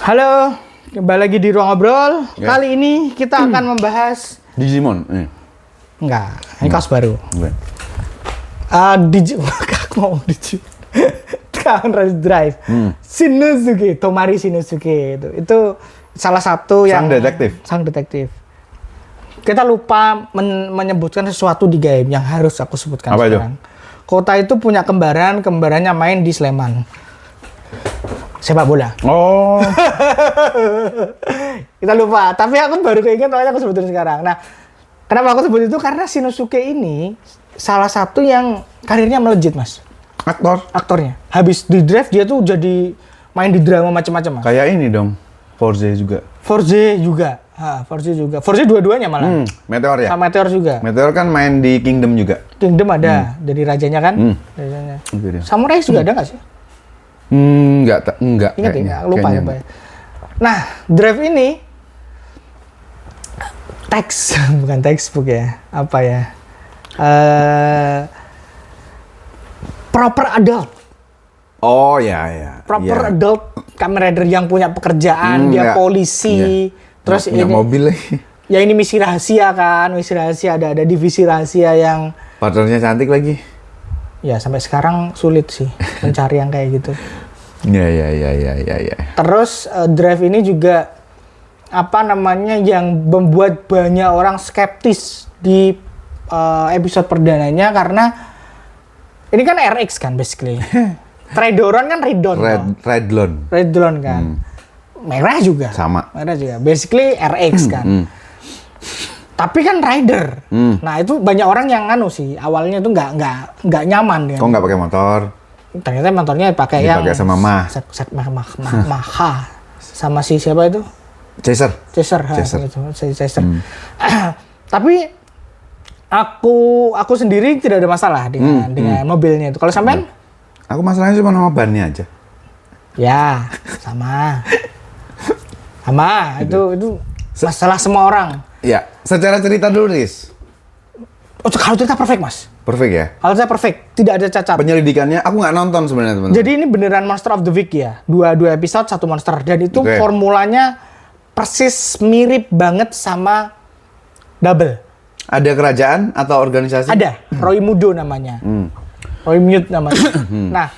Halo, kembali lagi di Ruang Ngobrol. Ya. Kali ini kita akan membahas Digimon. enggak, ini kaos baru. Oke. Aku mau Kamen Rider Drive. Shinosuke, Tomari Shinosuke itu salah satu yang sang detektif. Kita lupa menyebutkan sesuatu di game yang harus aku sebutkan apa sekarang. Itu? Kota itu punya kembarannya main di Sleman. Sepak bola. Oh. Kita lupa, tapi aku baru keinget makanya aku sebutin sekarang. Nah, kenapa aku sebut itu? Karena Shinosuke ini salah satu yang karirnya melejit, Mas. Aktornya. Habis di Drive dia tuh jadi main di drama macam-macam, Mas. Kayak ini dong. Forza juga. Forza dua-duanya malah. Meteor ya? Sama Meteor juga. Meteor kan main di Kingdom juga. Kingdom ada, jadi rajanya kan. Rajanya. Itu dia. Samurai juga ada nggak sih? Enggak Ingat kayaknya. ya, lupa ya. Nah, Drive ini bukan textbook ya, apa ya? Proper adult. Oh ya. Proper adult Kamen Rider yang punya pekerjaan, dia polisi, terus punya ini mobil lagi. Ya ini misi rahasia kan, misi rahasia ada divisi rahasia yang Partnernya cantik lagi. ya sampai sekarang sulit sih mencari yang kayak gitu. Ya. Terus Drive ini juga apa namanya yang membuat banyak orang skeptis di episode perdananya karena ini kan RX kan basically. Tridoron kan Redlon kan. Merah juga. Sama. Merah juga. Basically RX kan. Tapi kan Rider. Nah, itu banyak orang yang sih. Awalnya tuh nggak nyaman kan. Kok nggak pakai motor? Ternyata motornya pakai yang sama Maha. Sama si siapa itu? Chaser. Tapi aku sendiri tidak ada masalah dengan mobilnya itu. Kalau sampean? Aku masalahnya cuma nama bannya aja. Ya, sama. Itu masalah semua orang. Ya, secara cerita dulu, Riz. Oh, kalau cerita perfect, Mas. Perfect ya? Kalau cerita perfect, tidak ada cacat. Penyelidikannya aku nggak nonton sebenarnya, teman-teman. Jadi ini beneran Monster of the Week ya. Dua episode, satu monster. Dan itu formulanya persis mirip banget sama Double. Ada kerajaan atau organisasi? Ada, Roy Mudo namanya. Roy Mute namanya. Nah,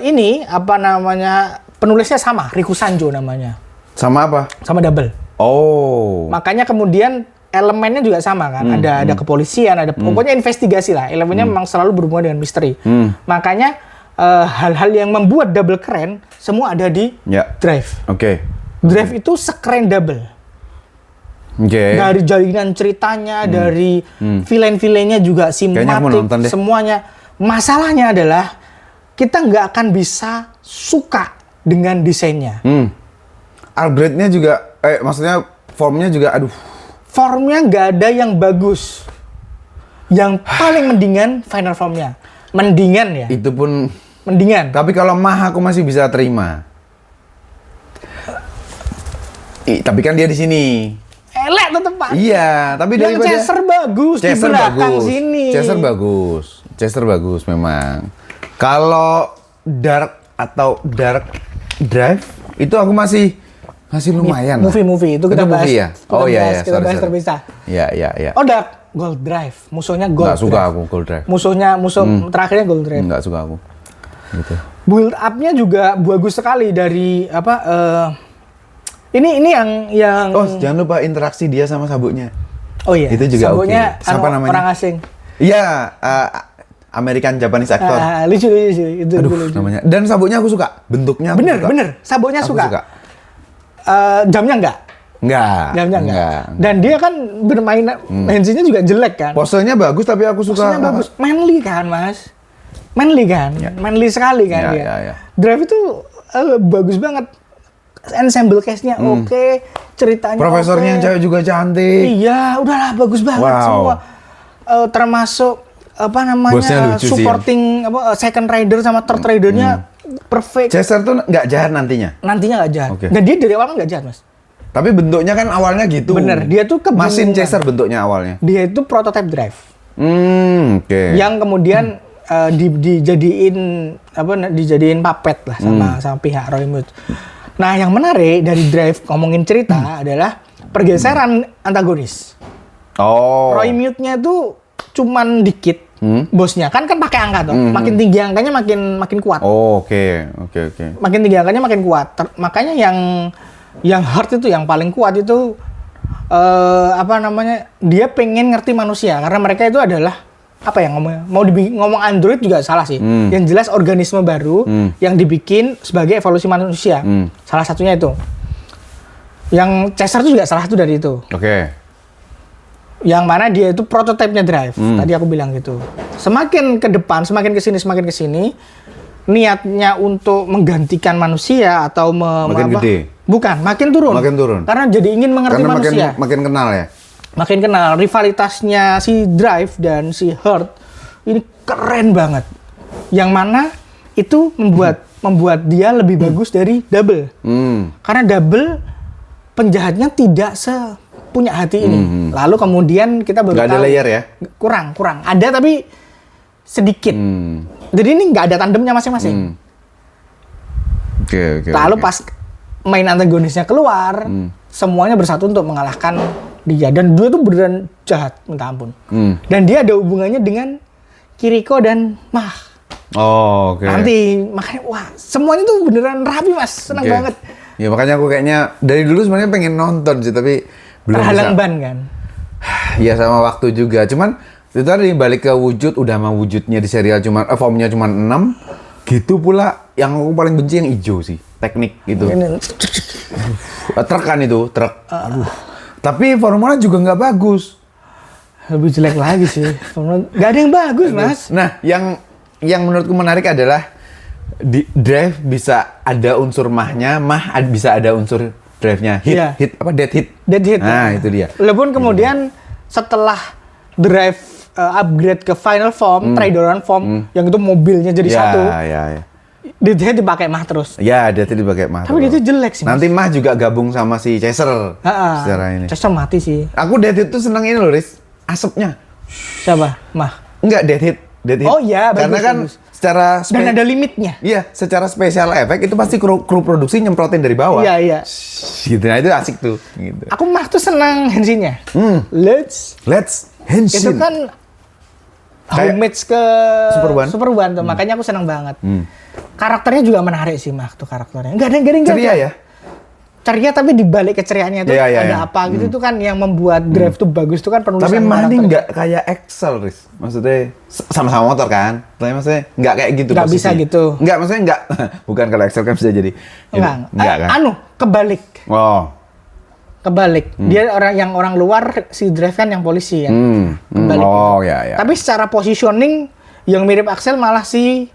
ini apa namanya? Penulisnya sama, Riku Sanjo namanya. Sama apa? Sama Double. Oh. Makanya kemudian elemennya juga sama kan. Ada kepolisian, ada pokoknya investigasi lah. Elemennya memang selalu berhubungan dengan misteri. Makanya hal-hal yang membuat Double keren semua ada di Drive. Oke. Drive itu sekeren Double. Dari jaringan ceritanya, dari villain-villainnya juga simpatik, semuanya. Masalahnya adalah kita nggak akan bisa suka dengan desainnya. Upgrade-nya juga, maksudnya formnya juga, Formnya nggak ada yang bagus. Yang paling mendingan final formnya. Mendingan ya. Itu pun mendingan. Tapi kalau Mah aku masih bisa terima. Tapi kan dia di sini. Elek tetep Pak. Iya, tapi yang daripada Chaser bagus di belakang sini. Chaser bagus memang. Kalau Dark Drive itu aku masih lumayan. Movie itu kita bahas. Ya? Kita bahas terpisah. Iya. Oh, Dark Gold Drive. Musuhnya Gold Drive. Nggak suka aku Gold Drive. Musuh terakhirnya Gold Drive. Nggak suka aku. Gitu. Build up-nya juga bagus sekali dari apa ini yang Oh, jangan lupa interaksi dia sama sabuknya. Oh iya. Itu juga sabuknya Siapa namanya? Orang asing. Iya, American Japanese actor. Lucu itu. Lucu. Namanya. Dan sabuknya aku suka. Bentuknya aku suka. Bener. Sabuknya aku suka. Jamnya enggak. Jamnya enggak. Dan dia kan bermain hands-nya juga jelek kan. Posenya bagus tapi aku suka. Posenya bagus. Manly kan, Mas. Manly kan. Ya. Manly sekali kan dia. Ya. Drive itu bagus banget. Ensemble cast-nya oke, ceritanya Profesornya cewek juga cantik. Iya, udahlah bagus banget semua. Termasuk apa namanya supporting second rider sama third ridernya perfect. Chaser tuh nggak jahat nantinya. Nggak jahat. Okay. Dan dia dari awal nggak jahat, Mas. Tapi bentuknya kan awalnya gitu. Bener, dia tuh Mesin Chaser bentuknya awalnya. Dia itu prototype Drive. Oke. Yang kemudian dijadiin puppet lah sama pihak Roy Mood. Nah, yang menarik dari Drive ngomongin cerita adalah pergeseran antagonis. Oh. Roy Mute-nya tuh cuman dikit. Bosnya kan pakai angka tuh. Makin tinggi angkanya makin kuat. Oh, oke. Makin tinggi angkanya makin kuat. Makanya yang hard itu yang paling kuat itu dia pengen ngerti manusia karena mereka itu adalah apa ya ngomong Android juga salah sih. Yang jelas organisme baru yang dibikin sebagai evolusi manusia. Salah satunya itu. Yang Chaser itu juga salah satu dari itu. Oke. Yang mana dia itu prototipenya Drive. Tadi aku bilang gitu. Semakin ke depan, semakin ke sini niatnya untuk menggantikan manusia atau makin gede. Bukan, makin turun. Karena jadi ingin mengerti manusia. Makin kenal ya. Makin kenal, rivalitasnya si Drive dan si Hurt ini keren banget. Yang mana itu membuat dia lebih bagus dari Double. Karena Double penjahatnya tidak punya hati ini. Lalu kemudian kita baru tahu. Nggak ada layer ya? Kurang. Ada tapi sedikit. Jadi ini nggak ada tandemnya masing-masing. Oke. Lalu pas main antagonisnya keluar, semuanya bersatu untuk mengalahkan dia. Dan dia tuh beneran jahat, minta ampun. Dan dia ada hubungannya dengan Kiriko dan Mah. Oh, oke. Nanti, makanya, wah, semuanya tuh beneran rapi, Mas. Senang banget. Ya, makanya aku kayaknya, dari dulu sebenarnya pengen nonton sih, tapi belum terhalang bisa. ban kan? Iya, sama waktu juga. Cuman, itu tadi balik ke wujud, udah mah wujudnya di serial cuma, formnya cuma 6. Gitu pula, yang aku paling benci yang hijau sih. Teknik gitu. Truk kan itu, truk. Tapi formula juga nggak bagus. Lebih jelek lagi sih. Nggak ada yang bagus, Mas. Nah, yang menurutku menarik adalah di Drive bisa ada unsur mahnya, bisa ada unsur Drive-nya. Dead hit. Nah, itu dia. Walaupun kemudian setelah Drive upgrade ke final form, Tridoran form, yang itu mobilnya jadi satu. Iya. Dead hit dipakai Mah terus. Ya, Dead hit dipakai Mah. Tapi dia jelek sih, Mas. Nanti Mah juga gabung sama si Chaser. Secara ini. Chaser mati sih. Aku Dead hit tuh seneng ini loh, Riz. Asapnya. Siapa? Mah. Enggak, Dead hit. Oh iya, bagus. Karena kan secara dan ada limitnya. Iya, secara special effect itu pasti kru produksi nyemprotin dari bawah. Iya. Gitu, nah itu asik tuh. Gitu. Aku Mah tuh senang Henshin-nya. Let's Henshin. Itu kan homage ke Super One tuh, makanya aku senang banget. Karakternya juga menarik sih Mah tuh karakternya. Enggak ada. Ceria ya? Ceria tapi dibalik keceriaannya itu ada apa gitu tuh kan yang membuat Drive tuh bagus tuh kan penulisan. Tapi Mah ini nggak kayak Excel, Riz. Maksudnya sama-sama motor kan? Tapi maksudnya nggak kayak gitu. Nggak bisa gitu. Nggak, maksudnya nggak. Bukan kalau Excel kan bisa jadi. Enggak kan? Kebalik. Oh. Kebalik. Dia orang luar, si Drive kan yang polisi ya. Kebalik. Oh ya. Tapi secara positioning yang mirip Axel malah si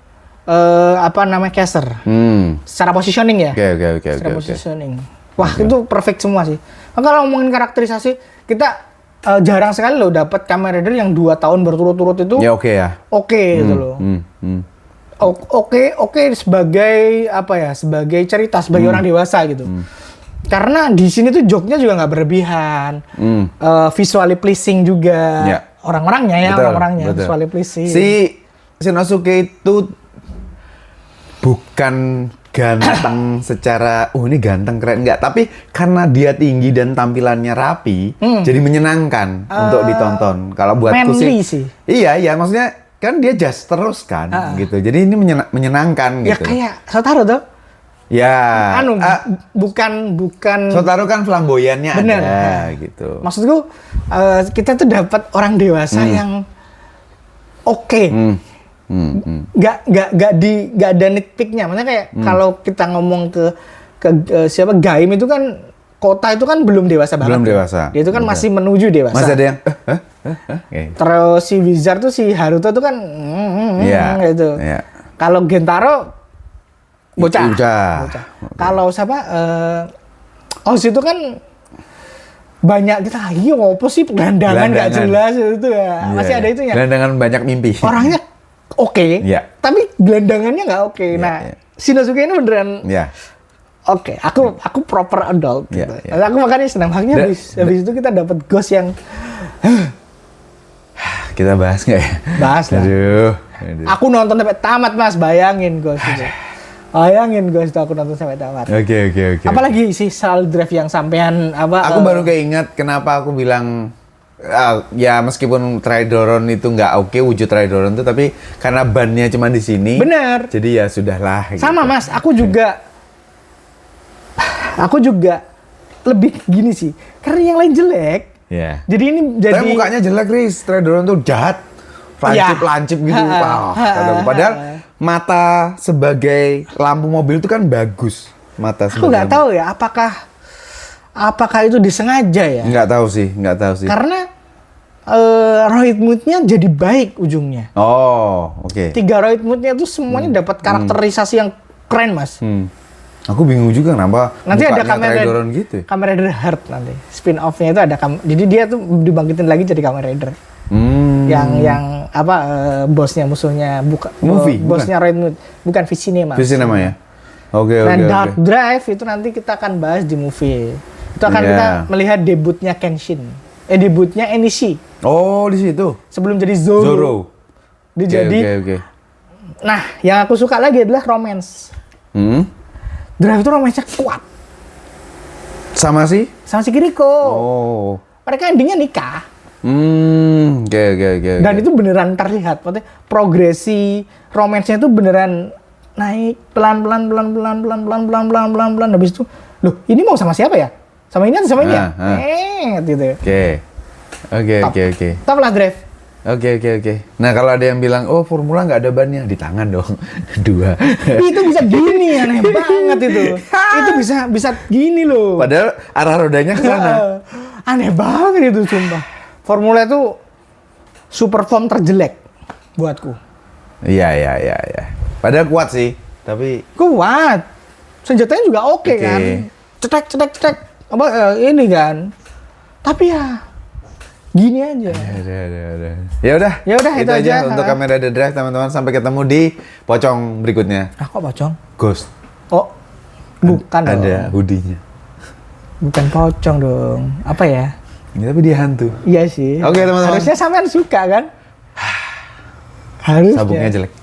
Caster. Secara positioning ya. Oke. Secara positioning. Wah, itu perfect semua sih. Nah, kalau ngomongin karakterisasi, kita jarang sekali loh dapat Kamen Rider yang 2 tahun berturut-turut itu. Ya oke ya. Oke gitu loh. Oke sebagai sebagai cerita, sebagai orang dewasa gitu. Karena di sini tuh joke-nya juga nggak berlebihan. Visually pleasing juga. Ya. Orang-orangnya visually pleasing. Si Shinosuke itu bukan ganteng secara ini ganteng keren enggak, tapi karena dia tinggi dan tampilannya rapi jadi menyenangkan untuk ditonton. Kalau buatku sih iya maksudnya kan dia just terus kan gitu, jadi ini menyenangkan ya, gitu. Kayak Shotaro tuh ya bukan Shotaro kan flamboyannya bener, ada gitu. Maksudku kita tuh dapat orang dewasa yang nggak ada nitpicknya. Maksudnya kayak kalau kita ngomong ke siapa Gaim itu kan kota itu kan belum dewasa banget. Belum dewasa. Dia itu kan masih menuju dewasa. Masih ada yang Terus si Wizard tuh si Haruto tuh kan gitu. Yeah. Kalau Gentaro bocah. Kalau siapa Oz itu kan banyak kita apa sih gelandangan nggak jelas itu ya. Masih ada itunya. Gelandangan banyak mimpi. Orangnya tapi gelandangannya nggak oke. Nah, Shinosuke ini beneran aku proper adult gitu. Aku makanya senang banget habis itu kita dapat Ghost yang kita bahas nggak ya? Bahas lah. Aduh. Aku nonton sampai tamat Mas, bayangin Ghost itu. Bayangin guys, aku nonton sampai tamat. Oke. Apalagi sih soal drive yang sampean apa? Aku baru keinget kenapa aku bilang ya meskipun Tridoron itu nggak oke wujud Tridoron itu, tapi karena bannya cuma di sini. Bener. Jadi ya sudahlah. Sama gitu. Mas, aku juga lebih gini sih. Karena yang lain jelek. Ya. Jadi ini jadi. Tapi mukanya jelek, Riz. Tridoron tuh jahat. Lancip gitu. Padahal mata sebagai lampu mobil itu kan bagus. Mata aku nggak tahu ya, apakah itu disengaja ya? Nggak tahu sih. Karena roid moodnya jadi baik ujungnya. Oh, oke. 3 roid moodnya tuh semuanya dapat karakterisasi yang keren, Mas. Aku bingung juga kenapa nanti ada Tridoron gitu. Kamen Rider Heart nanti. Spin off-nya itu ada jadi dia tuh dibangkitin lagi jadi Kamen Rider. Yang apa bosnya musuhnya bosnya Roid Mood bukan V-Cinema. V-Cinema ya. Oke. Dark Drive itu nanti kita akan bahas di movie. Itu akan kita melihat debutnya Kenshin. Debutnya Enishi. Oh, di situ. Sebelum jadi Zoro. Dia jadi. Nah, yang aku suka lagi adalah romance. Drive itu romance-nya kuat. Sama si Kiriko. Oh. Mereka endingnya nikah. Oke. Dan itu beneran terlihat, maksudnya progresi romansnya itu beneran naik pelan. Habis itu, loh ini mau sama siapa ya? Sama ini atau sama ini ya? Gitu. Oke. Top lah Drive. Oke. Nah kalau ada yang bilang, oh formula nggak ada bannya, di tangan dong, 2. Itu bisa gini, aneh banget itu. Itu bisa gini loh. Padahal arah rodanya ke sana. Aneh banget itu sumpah. Formula itu super form terjelek buatku. Iya. Padahal kuat sih, tapi kuat. Senjatanya juga oke kan. Cetek. Apa ini kan. Tapi ya gini aja. Ya udah itu aja untuk Kamen Rider Drive teman-teman, sampai ketemu di pocong berikutnya. Kok pocong? Ghost. Oh. Bukan dong. Ada hoodie-nya. Bukan pocong dong. Apa ya? Ya, tapi dia hantu. Iya sih. Oke teman-teman. Harusnya sampean suka kan? Harusnya. Sabuknya jelek.